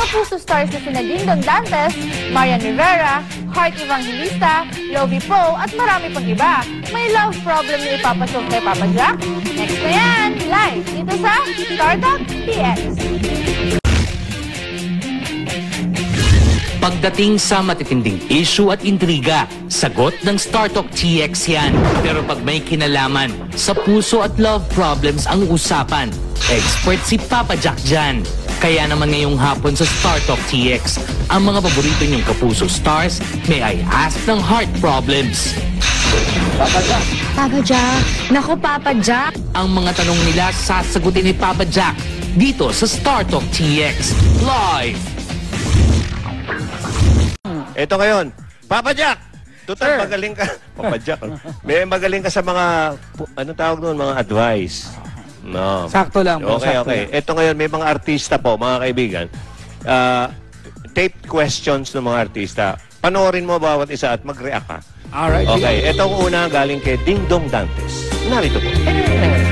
kapuso stars na sina Dingdong Dantes, Marian Rivera, Heart Evangelista, Lovie Poe at marami pang iba. May love problem na ipapasok kay Papa Jack? Next na yan, live dito sa Startup TX. Pagdating sa matitinding issue at intriga, sagot ng StarTalk TX yan. Pero pag may kinalaman, sa puso at love problems ang usapan. Expert si Papa Jack dyan. Kaya naman ngayong hapon sa StarTalk TX, ang mga paborito niyong kapuso stars may I ask ng heart problems. Papa Jack. Papa Jack. Naku, Papa Jack. Ang mga tanong nila sasagutin ni Papa Jack dito sa StarTalk TX Live. Ito ngayon, Papa Jack! Total, magaling ka. Papa Jack, may magaling ka sa mga, ano tawag doon, mga advice. No. Sakto lang po. Okay, sakto okay. lang. Ito ngayon, may mga artista po, mga kaibigan. Tape questions ng mga artista. Panoorin mo bawat isa at mag-react ka. Alright. Okay, itong una galing kay Dingdong Dantes. Narito po.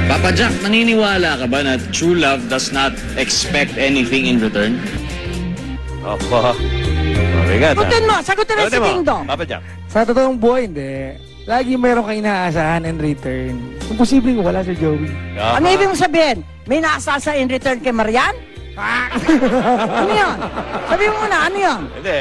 Papa Jack, naniniwala ka ba na true love does not expect anything in return? Opo. Mabigat, Sagutin mo si Dingdong. Papa Jack. Sa totoong buhay, hindi. Lagi mayroon kang inaasahan in return. Kung posibleng wala si Joey. Ano ibig mong sabihin? May naasasa in return kay Marian? Ano yun? Sabi mo muna, ano yun? Hindi.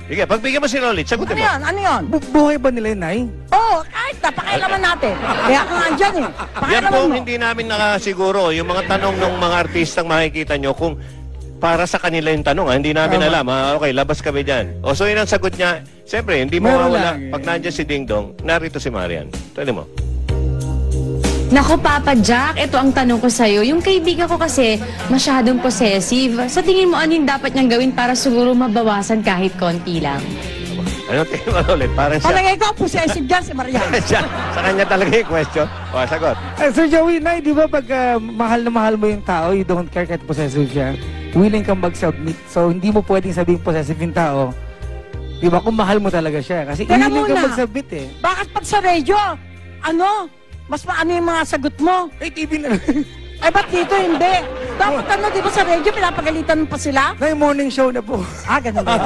Sige, pagbigyan mo si Lolit, sagutin Ano mo. yun? Ano yun? Buhay ba nila yun, Nay? Oo, kahit na, pakialaman natin. Kaya ka nga andyan eh. Yan Pakialaman po mo. hindi namin nakasiguro. Yung mga tanong ng mga artistang makikita nyo kung para sa kanila yung tanong, hindi namin Tama. alam. Okay, labas kami dyan. O so yun ang sagot niya. Siyempre, hindi mo Meron mawala. lang eh. Pag nandiyan si Dingdong, narito si Marian. Tuloy mo. Naku, Papa Jack, ito ang tanong ko sa'yo. Yung kaibigan ko kasi masyadong possessive. Sa tingin mo, ano yung dapat niyang gawin para siguro mabawasan kahit konti lang? Ano tingin mo ulit? Parang siya. Palagay ko, possessive dyan si Marian. Sa kanya talaga yung question. O, sagot. Sir Joey, Nay, di ba pag mahal na mahal mo yung tao, you don't care kahit possessive siya, willing kang mag-submit. So, hindi mo pwedeng sabihin possessive yung tao. Di ba? Kung mahal mo talaga siya. Kasi Teka willing kang muna. mag-submit eh. Bakit pag sa radio, ano? Mas maano yung mga sagot mo? Eh, TV na. Ay, ba't dito hindi? Dapat ano, di ba sa radio, pinapagalitan mo pa sila? Nay, morning show na po. Ah, ganun ba?